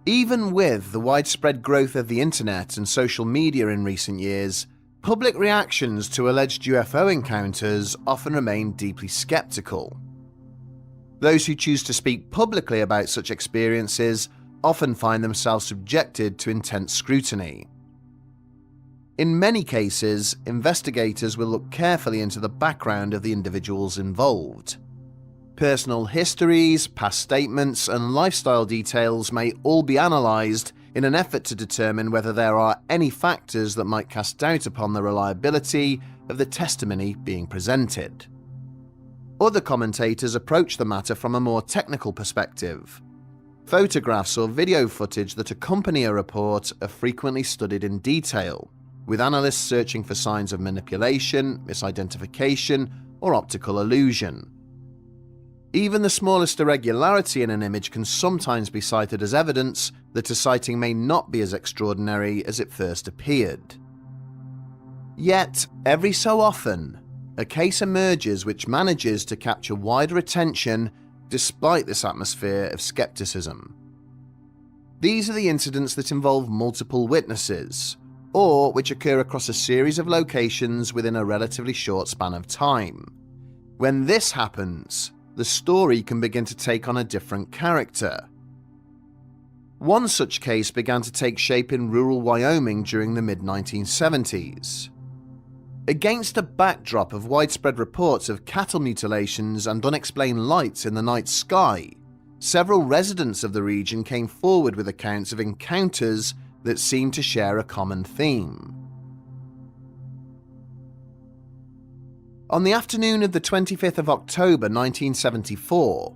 Even with the widespread growth of the internet and social media in recent years, public reactions to alleged UFO encounters often remain deeply skeptical. Those who choose to speak publicly about such experiences often find themselves subjected to intense scrutiny. In many cases, investigators will look carefully into the background of the individuals involved. Personal histories, past statements, and lifestyle details may all be analysed in an effort to determine whether there are any factors that might cast doubt upon the reliability of the testimony being presented. Other commentators approach the matter from a more technical perspective. Photographs or video footage that accompany a report are frequently studied in detail, with analysts searching for signs of manipulation, misidentification, or optical illusion. Even the smallest irregularity in an image can sometimes be cited as evidence that a sighting may not be as extraordinary as it first appeared. Yet, every so often, a case emerges which manages to capture wider attention despite this atmosphere of skepticism. These are the incidents that involve multiple witnesses, or which occur across a series of locations within a relatively short span of time. When this happens, the story can begin to take on a different character. One such case began to take shape in rural Wyoming during the mid-1970s. Against a backdrop of widespread reports of cattle mutilations and unexplained lights in the night sky, several residents of the region came forward with accounts of encounters that seemed to share a common theme. On the afternoon of the 25th of October 1974,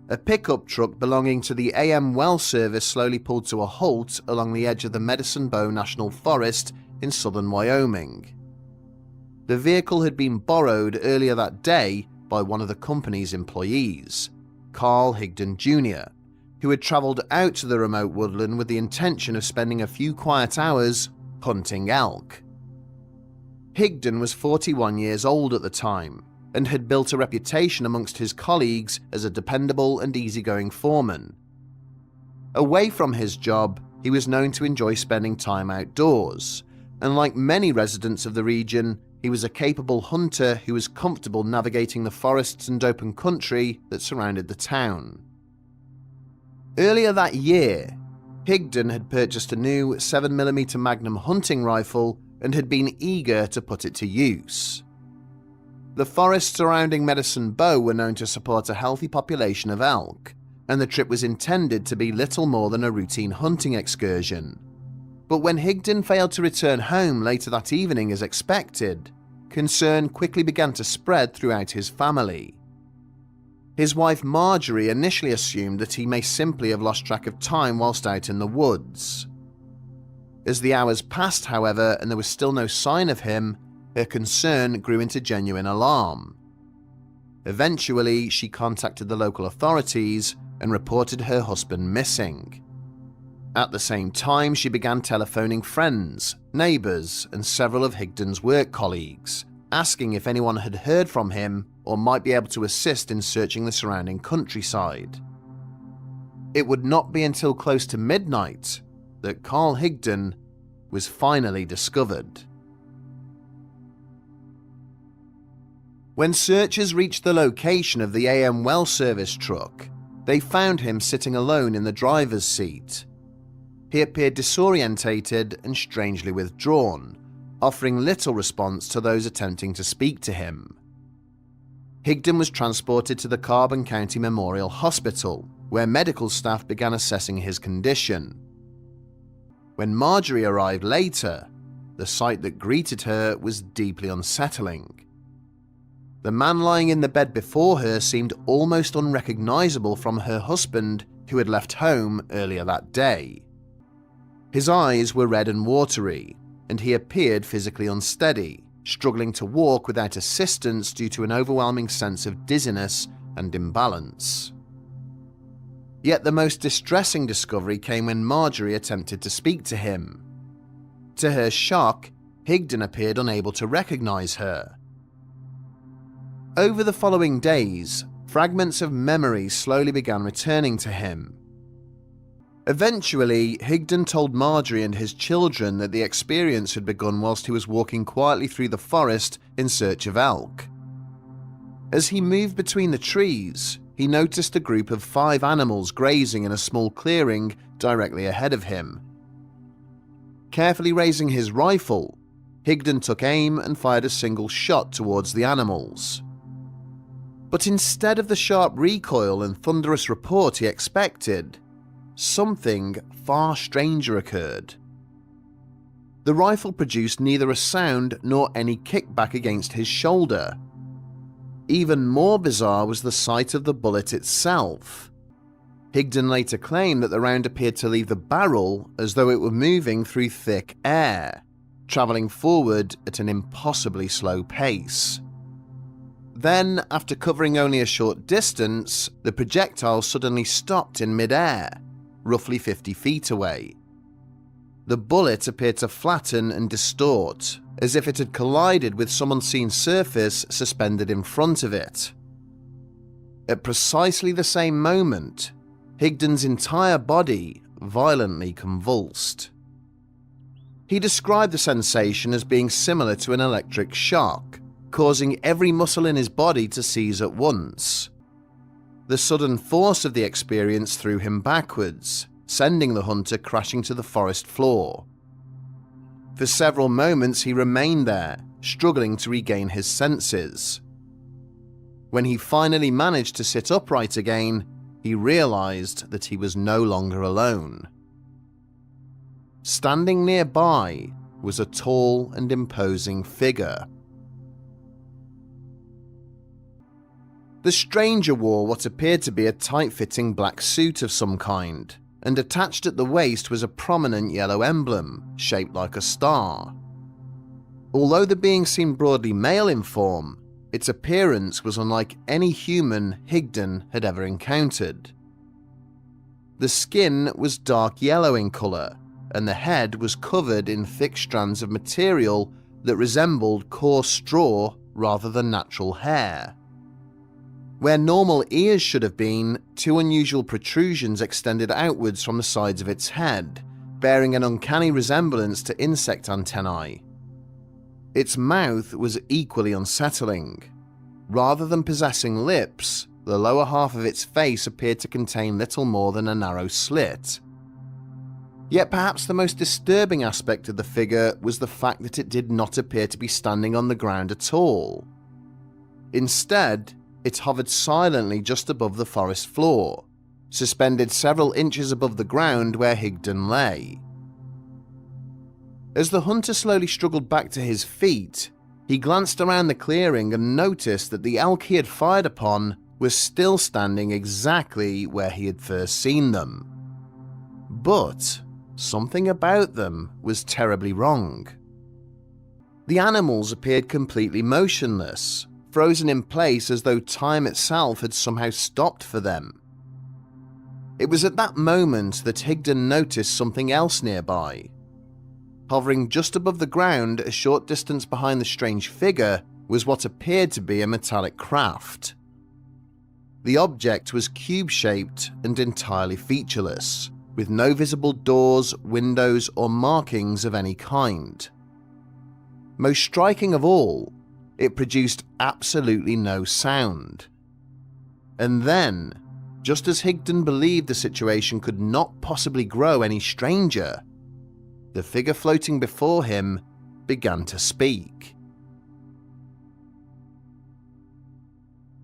a pickup truck belonging to the AM well service slowly pulled to a halt along the edge of the Medicine Bow National Forest in southern Wyoming. The vehicle had been borrowed earlier that day by one of the company's employees, Carl Higdon Jr., who had travelled out to the remote woodland with the intention of spending a few quiet hours hunting elk. Higdon was 41 years old at the time and had built a reputation amongst his colleagues as a dependable and easygoing foreman. Away from his job, he was known to enjoy spending time outdoors, and like many residents of the region, he was a capable hunter who was comfortable navigating the forests and open country that surrounded the town. Earlier that year, Higdon had purchased a new 7mm Magnum hunting rifle and had been eager to put it to use. The forests surrounding Medicine Bow were known to support a healthy population of elk, and the trip was intended to be little more than a routine hunting excursion. But when Higdon failed to return home later that evening as expected, concern quickly began to spread throughout his family. His wife Marjorie initially assumed that he may simply have lost track of time whilst out in the woods. As the hours passed, however, and there was still no sign of him, her concern grew into genuine alarm. Eventually, she contacted the local authorities and reported her husband missing. At the same time, she began telephoning friends, neighbours, and several of Higdon's work colleagues, asking if anyone had heard from him or might be able to assist in searching the surrounding countryside. It would not be until close to midnight that Carl Higdon was finally discovered. When searchers reached the location of the AM well service truck, they found him sitting alone in the driver's seat. He appeared disorientated and strangely withdrawn, offering little response to those attempting to speak to him. Higdon was transported to the Carbon County Memorial Hospital, where medical staff began assessing his condition. When Marjorie arrived later, the sight that greeted her was deeply unsettling. The man lying in the bed before her seemed almost unrecognizable from her husband, who had left home earlier that day. His eyes were red and watery, and he appeared physically unsteady, struggling to walk without assistance due to an overwhelming sense of dizziness and imbalance. Yet the most distressing discovery came when Marjorie attempted to speak to him. To her shock, Higdon appeared unable to recognize her. Over the following days, fragments of memory slowly began returning to him. Eventually, Higdon told Marjorie and his children that the experience had begun whilst he was walking quietly through the forest in search of elk. As he moved between the trees, he noticed a group of 5 animals grazing in a small clearing directly ahead of him. Carefully raising his rifle, Higdon took aim and fired a single shot towards the animals. But instead of the sharp recoil and thunderous report he expected, something far stranger occurred. The rifle produced neither a sound nor any kickback against his shoulder. Even more bizarre was the sight of the bullet itself. Higdon later claimed that the round appeared to leave the barrel as though it were moving through thick air, travelling forward at an impossibly slow pace. Then, after covering only a short distance, the projectile suddenly stopped in mid-air, roughly 50 feet away. The bullet appeared to flatten and distort, as if it had collided with some unseen surface suspended in front of it. At precisely the same moment, Higdon's entire body violently convulsed. He described the sensation as being similar to an electric shock, causing every muscle in his body to seize at once. The sudden force of the experience threw him backwards, sending the hunter crashing to the forest floor. For several moments he remained there, struggling to regain his senses. When he finally managed to sit upright again, he realized that he was no longer alone. Standing nearby was a tall and imposing figure. The stranger wore what appeared to be a tight-fitting black suit of some kind, and attached at the waist was a prominent yellow emblem, shaped like a star. Although the being seemed broadly male in form, its appearance was unlike any human Higdon had ever encountered. The skin was dark yellow in colour, and the head was covered in thick strands of material that resembled coarse straw rather than natural hair. Where normal ears should have been, 2 unusual protrusions extended outwards from the sides of its head, bearing an uncanny resemblance to insect antennae. Its mouth was equally unsettling. Rather than possessing lips, the lower half of its face appeared to contain little more than a narrow slit. Yet perhaps the most disturbing aspect of the figure was the fact that it did not appear to be standing on the ground at all. Instead, it hovered silently just above the forest floor, suspended several inches above the ground where Higdon lay. As the hunter slowly struggled back to his feet, he glanced around the clearing and noticed that the elk he had fired upon was still standing exactly where he had first seen them. But something about them was terribly wrong. The animals appeared completely motionless, frozen in place as though time itself had somehow stopped for them. It was at that moment that Higdon noticed something else nearby. Hovering just above the ground, a short distance behind the strange figure, was what appeared to be a metallic craft. The object was cube-shaped and entirely featureless, with no visible doors, windows, or markings of any kind. Most striking of all, it produced absolutely no sound. And then, just as Higdon believed the situation could not possibly grow any stranger, the figure floating before him began to speak.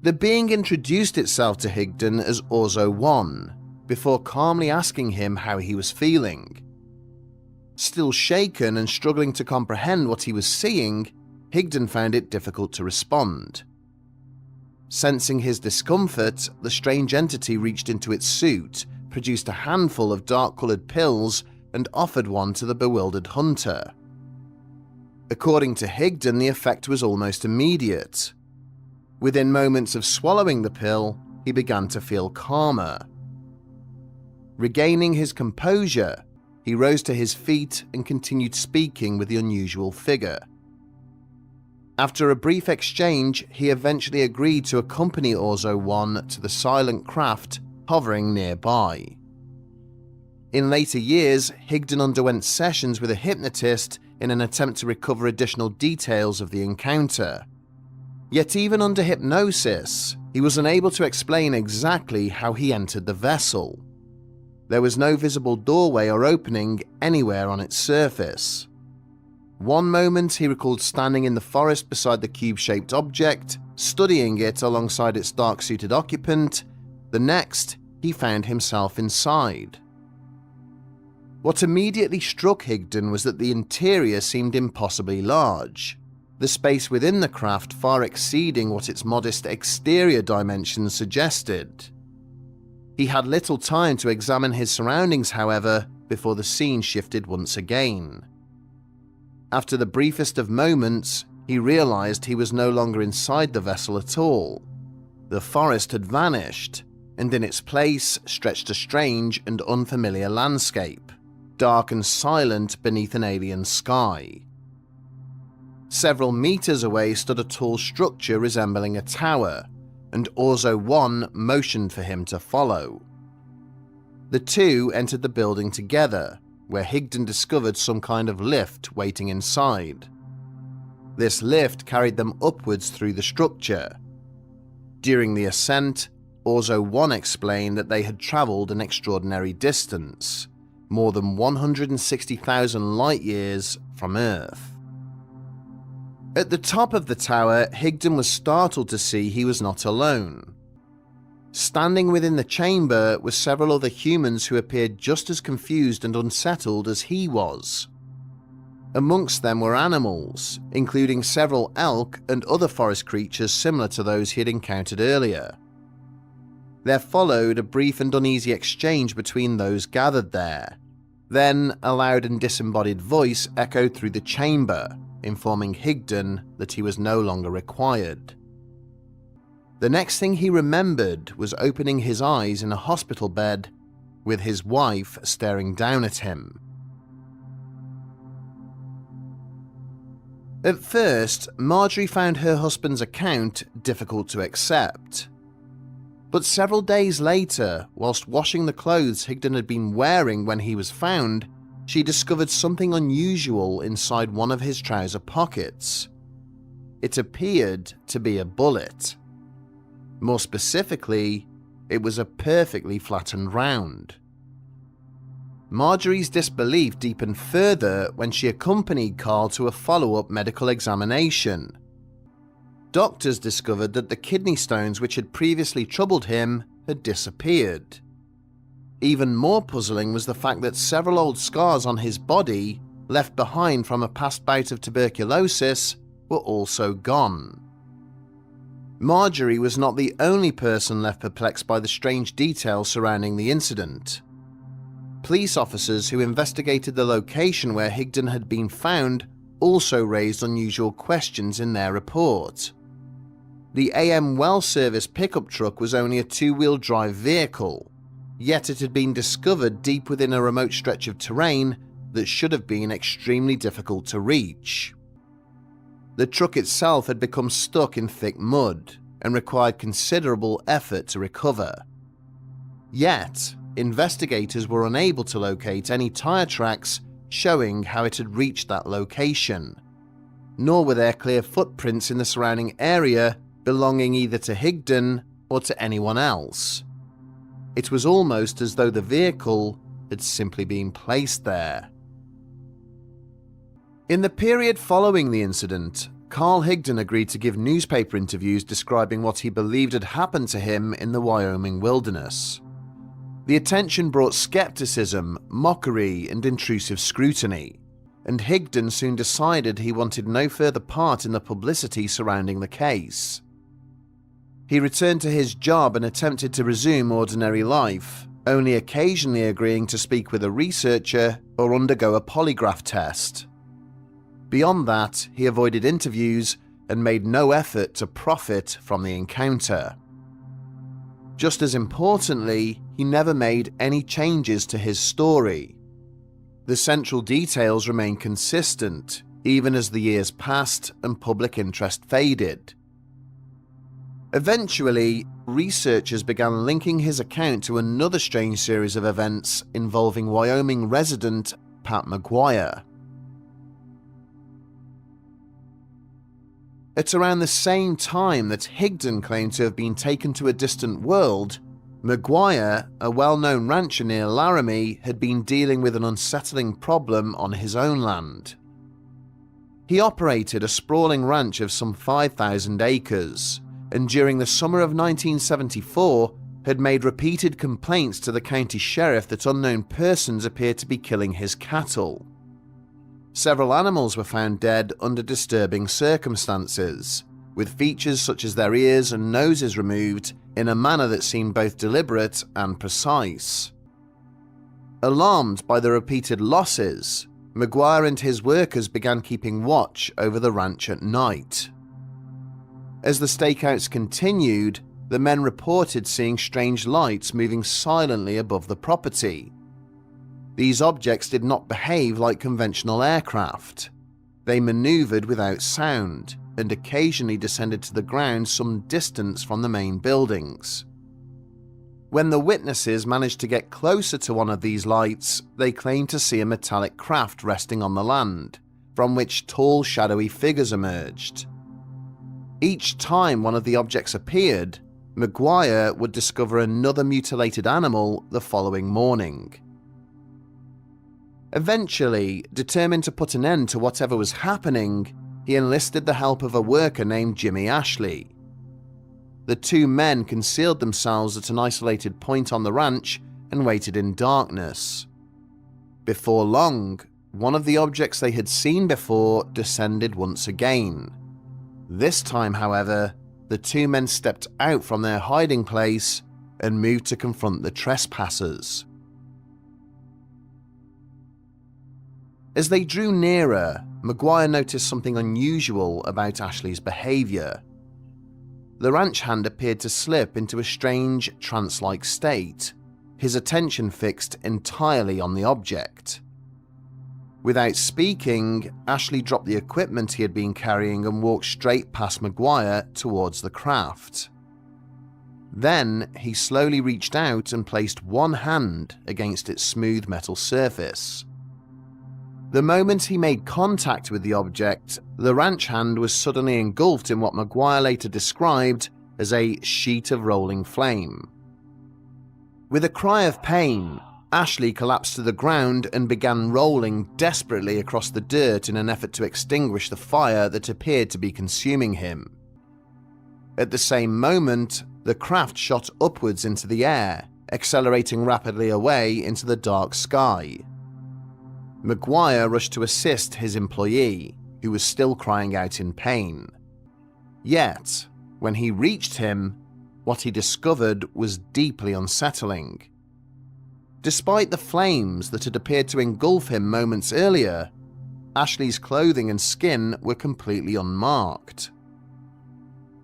The being introduced itself to Higdon as Orzo 1, before calmly asking him how he was feeling. Still shaken and struggling to comprehend what he was seeing, Higdon found it difficult to respond. Sensing his discomfort, the strange entity reached into its suit, produced a handful of dark-coloured pills, and offered one to the bewildered hunter. According to Higdon, the effect was almost immediate. Within moments of swallowing the pill, he began to feel calmer. Regaining his composure, he rose to his feet and continued speaking with the unusual figure. After a brief exchange, he eventually agreed to accompany Orzo 1 to the silent craft hovering nearby. In later years, Higdon underwent sessions with a hypnotist in an attempt to recover additional details of the encounter. Yet even under hypnosis, he was unable to explain exactly how he entered the vessel. There was no visible doorway or opening anywhere on its surface. One moment he recalled standing in the forest beside the cube-shaped object, studying it alongside its dark-suited occupant. The next, he found himself inside. What immediately struck Higdon was that the interior seemed impossibly large, the space within the craft far exceeding what its modest exterior dimensions suggested. He had little time to examine his surroundings, however, before the scene shifted once again. After the briefest of moments, he realized he was no longer inside the vessel at all. The forest had vanished, and in its place stretched a strange and unfamiliar landscape, dark and silent beneath an alien sky. Several meters away stood a tall structure resembling a tower, and Orzo 1 motioned for him to follow. The two entered the building together, where Higdon discovered some kind of lift waiting inside. This lift carried them upwards through the structure. During the ascent, Orzo 1 explained that they had travelled an extraordinary distance, more than 160,000 light-years from Earth. At the top of the tower, Higdon was startled to see he was not alone. Standing within the chamber were several other humans who appeared just as confused and unsettled as he was. Amongst them were animals, including several elk and other forest creatures similar to those he had encountered earlier. There followed a brief and uneasy exchange between those gathered there. Then a loud and disembodied voice echoed through the chamber, informing Higdon that he was no longer required. The next thing he remembered was opening his eyes in a hospital bed, with his wife staring down at him. At first, Marjorie found her husband's account difficult to accept. But several days later, whilst washing the clothes Higdon had been wearing when he was found, she discovered something unusual inside one of his trouser pockets. It appeared to be a bullet. More specifically, it was a perfectly flattened round. Marjorie's disbelief deepened further when she accompanied Carl to a follow-up medical examination. Doctors discovered that the kidney stones which had previously troubled him had disappeared. Even more puzzling was the fact that several old scars on his body, left behind from a past bout of tuberculosis, were also gone. Marjorie was not the only person left perplexed by the strange details surrounding the incident. Police officers who investigated the location where Higdon had been found also raised unusual questions in their report. The AM well service pickup truck was only a two-wheel drive vehicle, yet it had been discovered deep within a remote stretch of terrain that should have been extremely difficult to reach. The truck itself had become stuck in thick mud and required considerable effort to recover. Yet, investigators were unable to locate any tire tracks showing how it had reached that location, nor were there clear footprints in the surrounding area belonging either to Higdon or to anyone else. It was almost as though the vehicle had simply been placed there. In the period following the incident, Carl Higdon agreed to give newspaper interviews describing what he believed had happened to him in the Wyoming wilderness. The attention brought skepticism, mockery, and intrusive scrutiny, and Higdon soon decided he wanted no further part in the publicity surrounding the case. He returned to his job and attempted to resume ordinary life, only occasionally agreeing to speak with a researcher or undergo a polygraph test. Beyond that, he avoided interviews and made no effort to profit from the encounter. Just as importantly, he never made any changes to his story. The central details remained consistent, even as the years passed and public interest faded. Eventually, researchers began linking his account to another strange series of events involving Wyoming resident Pat McGuire. At around the same time that Higdon claimed to have been taken to a distant world, McGuire, a well-known rancher near Laramie, had been dealing with an unsettling problem on his own land. He operated a sprawling ranch of some 5,000 acres, and during the summer of 1974 had made repeated complaints to the county sheriff that unknown persons appeared to be killing his cattle. Several animals were found dead under disturbing circumstances, with features such as their ears and noses removed in a manner that seemed both deliberate and precise. Alarmed by the repeated losses, McGuire and his workers began keeping watch over the ranch at night. As the stakeouts continued, the men reported seeing strange lights moving silently above the property. These objects did not behave like conventional aircraft. They maneuvered without sound and occasionally descended to the ground some distance from the main buildings. When the witnesses managed to get closer to one of these lights, they claimed to see a metallic craft resting on the land, from which tall, shadowy figures emerged. Each time one of the objects appeared, McGuire would discover another mutilated animal the following morning. Eventually, determined to put an end to whatever was happening, he enlisted the help of a worker named Jimmy Ashley. The two men concealed themselves at an isolated point on the ranch and waited in darkness. Before long, one of the objects they had seen before descended once again. This time, however, the two men stepped out from their hiding place and moved to confront the trespassers. As they drew nearer, McGuire noticed something unusual about Ashley's behavior. The ranch hand appeared to slip into a strange, trance-like state, his attention fixed entirely on the object. Without speaking, Ashley dropped the equipment he had been carrying and walked straight past McGuire towards the craft. Then he slowly reached out and placed one hand against its smooth metal surface. The moment he made contact with the object, the ranch hand was suddenly engulfed in what McGuire later described as a sheet of rolling flame. With a cry of pain, Ashley collapsed to the ground and began rolling desperately across the dirt in an effort to extinguish the fire that appeared to be consuming him. At the same moment, the craft shot upwards into the air, accelerating rapidly away into the dark sky. McGuire rushed to assist his employee, who was still crying out in pain. Yet, when he reached him, what he discovered was deeply unsettling. Despite the flames that had appeared to engulf him moments earlier, Ashley's clothing and skin were completely unmarked.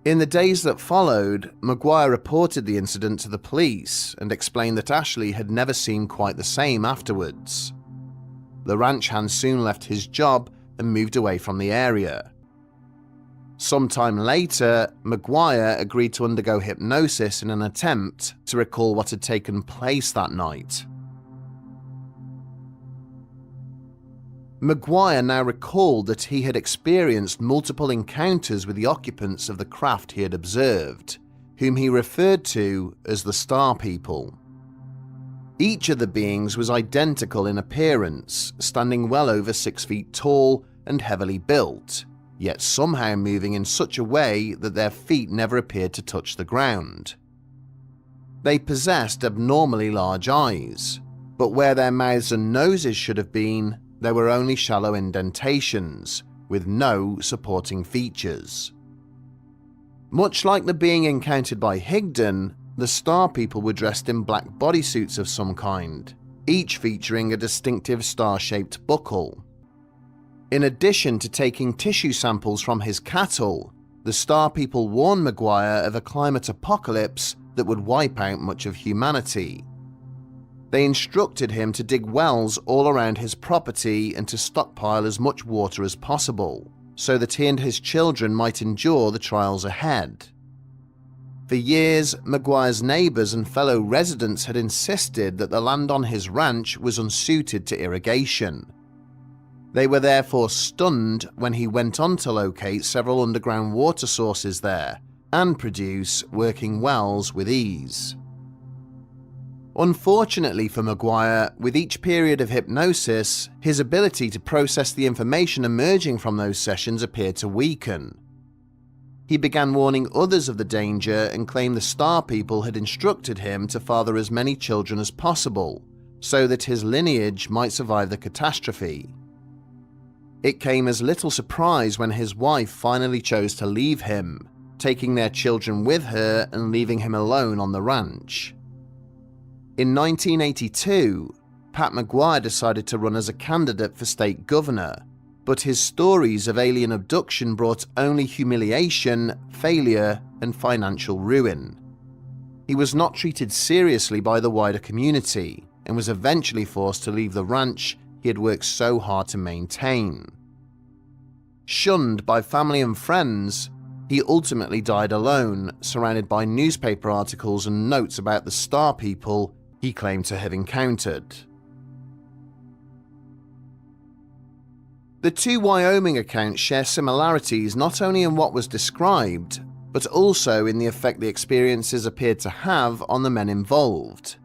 In the days that followed, McGuire reported the incident to the police and explained that Ashley had never seemed quite the same afterwards. The ranch hand soon left his job and moved away from the area. Sometime later, McGuire agreed to undergo hypnosis in an attempt to recall what had taken place that night. McGuire now recalled that he had experienced multiple encounters with the occupants of the craft he had observed, whom he referred to as the Star People. Each of the beings was identical in appearance, standing well over 6 feet tall and heavily built, yet somehow moving in such a way that their feet never appeared to touch the ground. They possessed abnormally large eyes, but where their mouths and noses should have been, there were only shallow indentations, with no supporting features. Much like the being encountered by Higdon, the Star People were dressed in black bodysuits of some kind, each featuring a distinctive star-shaped buckle. In addition to taking tissue samples from his cattle, the Star People warned McGuire of a climate apocalypse that would wipe out much of humanity. They instructed him to dig wells all around his property and to stockpile as much water as possible, so that he and his children might endure the trials ahead. For years, Maguire's neighbours and fellow residents had insisted that the land on his ranch was unsuited to irrigation. They were therefore stunned when he went on to locate several underground water sources there and produce working wells with ease. Unfortunately for Maguire, with each period of hypnosis, his ability to process the information emerging from those sessions appeared to weaken. He began warning others of the danger and claimed the Star People had instructed him to father as many children as possible, so that his lineage might survive the catastrophe. It came as little surprise when his wife finally chose to leave him, taking their children with her and leaving him alone on the ranch. In 1982, Pat Maguire decided to run as a candidate for state governor, but his stories of alien abduction brought only humiliation, failure, and financial ruin. He was not treated seriously by the wider community and was eventually forced to leave the ranch he had worked so hard to maintain. Shunned by family and friends, he ultimately died alone, surrounded by newspaper articles and notes about the Star People he claimed to have encountered. The two Wyoming accounts share similarities not only in what was described, but also in the effect the experiences appeared to have on the men involved.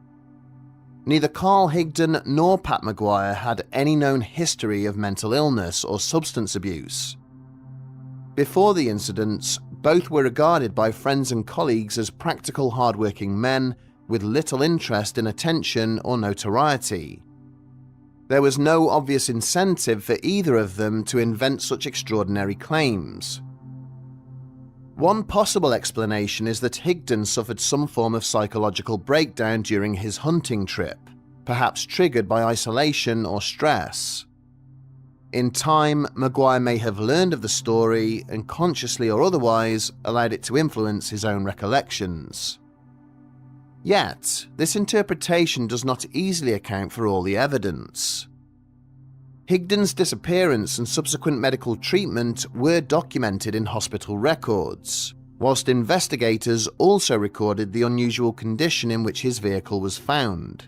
Neither Carl Higdon nor Pat Maguire had any known history of mental illness or substance abuse. Before the incidents, both were regarded by friends and colleagues as practical, hard-working men with little interest in attention or notoriety. There was no obvious incentive for either of them to invent such extraordinary claims. One possible explanation is that Higdon suffered some form of psychological breakdown during his hunting trip, perhaps triggered by isolation or stress. In time, Maguire may have learned of the story and consciously or otherwise allowed it to influence his own recollections. Yet, this interpretation does not easily account for all the evidence. Higdon's disappearance and subsequent medical treatment were documented in hospital records, whilst investigators also recorded the unusual condition in which his vehicle was found.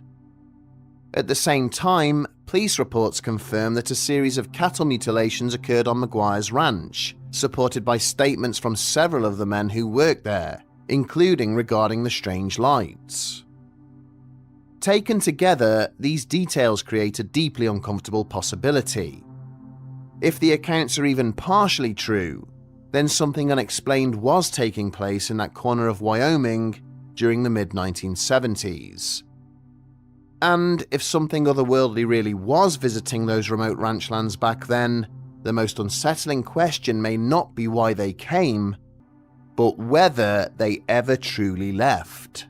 At the same time, police reports confirm that a series of cattle mutilations occurred on Maguire's ranch, supported by statements from several of the men who worked there, including regarding the strange lights. Taken together, these details create a deeply uncomfortable possibility. If the accounts are even partially true, then something unexplained was taking place in that corner of Wyoming during the mid-1970s. And if something otherworldly really was visiting those remote ranchlands back then, the most unsettling question may not be why they came, but whether they ever truly left.